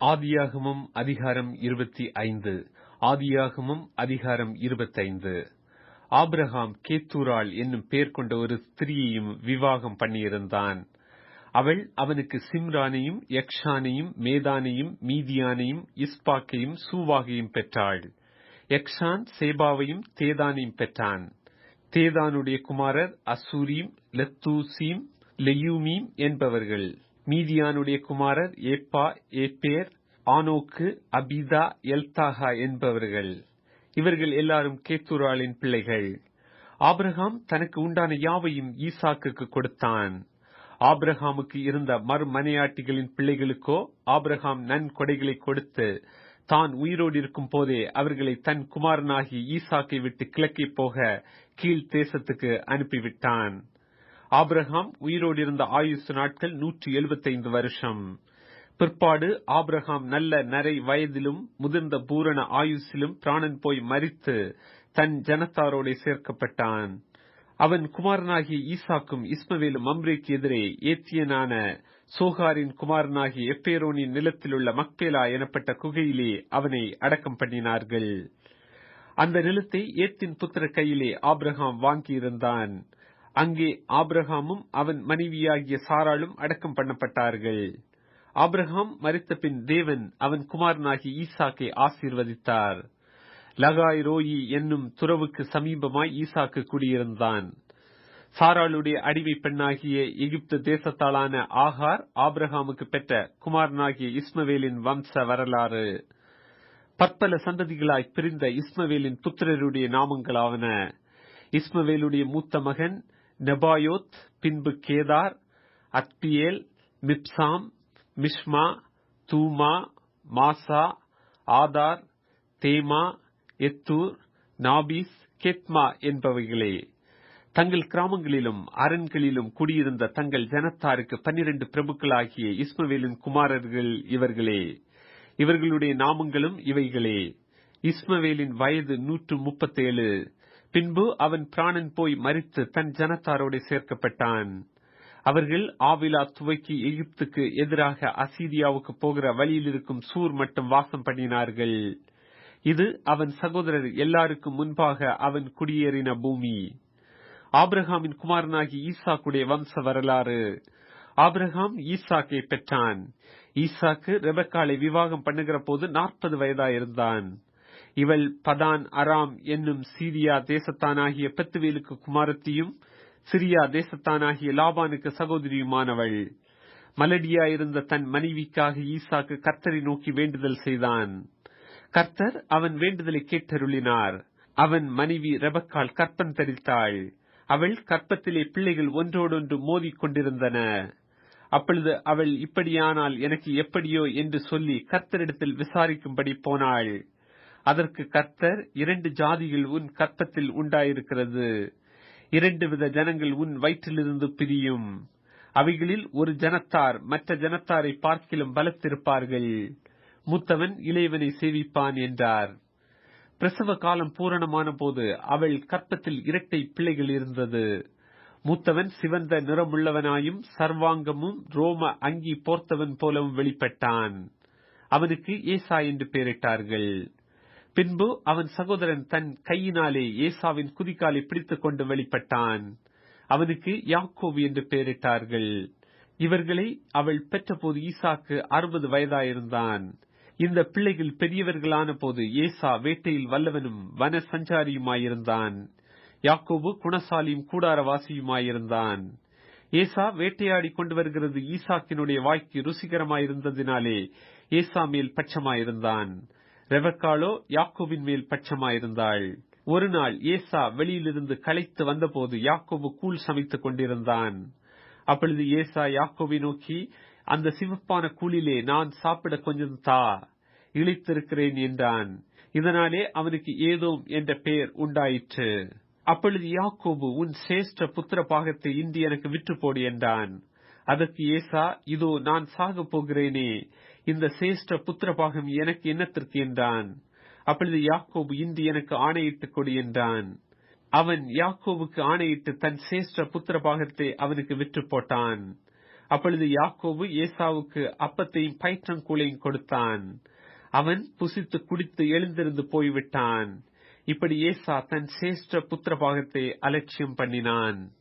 ஆதியாகமம் அதிகாரம் 25. ஆதியாகமம் அதிகாரம் 25. ஆபிரகாம் கேத்தூராள் என்னும் பெயர் கொண்ட ஒரு ஸ்திரியையும் விவாகம் பண்ணியிருந்தான். அவள் அவனுக்கு சிம்ரானையும் யக்ஷானையும் மேதானையும் மீதியானையும் இஸ்பாக்கையும் சூவாகையும் பெற்றாள். யக்ஷான் சேபாவையும் தேதானையும் பெற்றான். தேதானுடைய குமாரர் அசூரீம், லத்தூசீம், லெயூமீம் என்பவர்கள். மீதியானுடைய குமாரர் ஏப்பா, ஏப்பேர், ஆனோக்கு, அபிதா, எல்தாகா என்பவர்கள். இவர்கள் எல்லாரும் கேத்தூராளின் பிள்ளைகள். ஆபிரகாம் தனக்கு உண்டான யாவையும் ஈசாக்குக்கு கொடுத்தான். ஆபிரகாமுக்கு இருந்த மறுமனையாட்டிகளின் பிள்ளைகளுக்கோ ஆபிரகாம் நன்கொடைகளை கொடுத்து தான் உயிரோடு இருக்கும் போதே அவர்களை தன் குமாரனாகி ஈசாக்கை விட்டு கிழக்கே போக கீழ் தேசத்துக்கு அனுப்பிவிட்டான். ஆபிரகாம் உயிரோடு இருந்த ஆயுசு நாட்கள் 175 வருஷம். பிற்பாடு ஆபிரகாம் நல்ல நரை வயதிலும் முதிர்ந்த பூரண ஆயுசிலும் பிராணன் போய் மரித்து தன் ஜனத்தாரோடு சேர்க்கப்பட்டான். அவன் குமாரனாகிய ஈசாக்கும் இஸ்மவேலும் மம்ரேக்கு எதிரே ஏத்தியனான சோகாரின் குமாரனாகிய எப்பேரோனின் நிலத்திலுள்ள மக்பேலா எனப்பட்ட குகையிலே அவனை அடக்கம் பண்ணினார்கள். அந்த நிலத்தை ஏத்தின் புத்திர கையிலே ஆபிரகாம் வாங்கியிருந்தான். அங்கே ஆபிரகாமும் அவன் மனைவியாகிய சாராளும் அடக்கம் பண்ணப்பட்டார்கள். ஆபிரகாம் மரித்த பின் தேவன் அவன் குமாரனாகிய ஈசாக்கை ஆசீர்வதித்தார். லகாய் ரோயி என்னும் துறவுக்கு சமீபமாய் ஈசாக்கு குடியிருந்தான். சாராளுடைய அடிமை பெண்ணாகிய எகிப்து தேசத்தாளான ஆகார் ஆபிரகாமுக்கு பெற்ற குமாரனாகிய இஸ்மவேலின் வம்ச வரலாறு. பற்பல சந்ததிகளாய் பிரிந்த இஸ்மவேலின் புத்திரருடைய நாமங்களாவன: இஸ்மவேலுடைய மூத்த மகன் நெபாயோத், பின்பு கேதார், அத்பியேல், மிப்சாம், மிஷ்மா, தூமா, மாசா, ஆதார், தேமா, எத்தூர், நாபீஸ், கெத்மா என்பவைகளே. தங்கள் கிராமங்களிலும் அரண்களிலும் குடியிருந்த தங்கள் ஜனத்தாருக்கு 12 பிரபுக்களாகிய இஸ்மவேலின் குமாரர்கள் இவர்களே. இவர்களுடைய நாமங்களும் இவைகளே: இஸ்மவேலின் வயது 137. பின்பு அவன் பிராணன் போய் மரித்து தன் ஜனத்தாரோடு சேர்க்கப்பட்டான். அவர்கள் ஆவிலா துவக்கி எகிப்துக்கு எதிராக அசீரியாவுக்கு போகிற வழியில் இருக்கும் சூர் மட்டும் வாசம் பண்ணினார்கள். இது அவன் சகோதரர் எல்லாருக்கும் முன்பாக அவன் குடியேறின பூமி. ஆபிரகாமின் குமாரனாகி ஈசாக்குடைய வம்ச வரலாறு. ஆபிரகாம் ஈசாக்கை பெற்றான். ஈசாக்கு ரெபெக்காளை விவாகம் பண்ணுகிற போது 40 வயதாயிருந்தான். இவள் பதான் அராம் என்னும் சீரியா தேசத்தானாகிய பெத்துவேலுக்கு குமாரத்தியும் சிரியா தேசத்தானாகிய லாபானுக்கு சகோதரியுமானவள். மலடியாயிருந்த தன் மனைவிக்காக ஈசாக்கு கர்த்தரை நோக்கி வேண்டுதல் செய்தான். கர்த்தர் அவன் வேண்டுதலை கேட்டருளினார். அவன் மனைவி ரெபெக்காள் கற்பம் தரித்தாள். அவள் கற்பத்திலே பிள்ளைகள் ஒன்றோடொன்று மோதிக் கொண்டிருந்தன. அப்பொழுது அவள், இப்படியானால் எனக்கு எப்படியோ என்று சொல்லி கர்த்தரிடத்தில் விசாரிக்கும்படி போனாள். அதற்கு கர்த்தர், 2 ஜாதிகள் உன் கற்பத்தில் உண்டாயிருக்கிறது, 2 வித ஜனங்கள் உன் வயிற்றிலிருந்து பிரியும். அவைகளில் ஒரு ஜனத்தார் மற்ற ஜனத்தாரை பார்க்கிலும் பலத்திருப்பார்கள். மூத்தவன் இளையவனை சேவிப்பான் என்றார். பிரசவ காலம் பூரணமான போது அவள் கற்பத்தில் 2 பிள்ளைகள் இருந்தது. மூத்தவன் சிவந்த நிறமுள்ளவனாயும் சர்வாங்கமும் ரோம அங்கி போர்த்தவன் போலவும் வெளிப்பட்டான். அவனுக்கு ஏசா என்று பெயரிட்டார்கள். பின்பு அவன் சகோதரன் தன் கையினாலே ஏசாவின் குதிகாலை பிடித்துக் கொண்டு வெளிப்பட்டான். அவனுக்கு யாக்கோபு என்று பெயரிட்டார்கள். இவர்களை அவள் பெற்றபோது ஈசாக்கு 60 வயதாயிருந்தான். இந்த பிள்ளைகள் பெரியவர்களான போது ஏசா வேட்டையில் வல்லவனும் வன சஞ்சாரியுமாயிருந்தான். யாக்கோபு குணசாலியும் கூடாரவாசியுமாயிருந்தான். ஏசா வேட்டையாடி கொண்டு வருகிறது ஈசாக்கினுடைய வாய்க்கு ருசிகரமாயிருந்ததினாலே ஏசா மேல் பட்சமாயிருந்தான். ரெபெக்காளோ யாக்கோபின் மேல் பட்சமாயிருந்தாள். ஒரு நாள் ஏசா வெளியிலிருந்து களைத்து வந்தபோது யாக்கோபு கூழ் சமைத்துக் கொண்டிருந்தான். அப்பொழுது ஏசா யாக்கோபை நோக்கி, அந்த சிவப்பான கூழிலே நான் சாப்பிட கொஞ்சம் தா, இளைத்திருக்கிறேன் என்றான். இதனாலே அவனுக்கு ஏதோம் என்ற பெயர் உண்டாயிற்று. அப்பொழுது யாக்கோபு, உன் சேஷ்ட புத்திர பாகத்தை இன்று எனக்கு விற்று போடு என்றான். அதற்கு ஏசா, இதோ நான் சாக போகிறேனே, இந்த சேஷ்ட புத்திர பாகம் எனக்கு என்னத்திற்கு என்றான். அப்பொழுது யாக்கோபு, இன்று எனக்கு ஆணையிட்டுக் கொடு என்றான். அவன் யாக்கோபுக்கு ஆணையிட்டு தன் சேஷ்ட புத்திர பாகத்தை அவனுக்கு விற்று போட்டான். அப்பொழுது யாக்கோபு ஏசாவுக்கு அப்பத்தையும் பயிற்றங்கூழையும் கொடுத்தான். அவன் புசித்து குடித்து எழுந்திருந்து போய்விட்டான். இப்படி ஏசா தன் சிரேஷ்ட புத்திர பாகத்தை அலட்சியம் பண்ணினான்.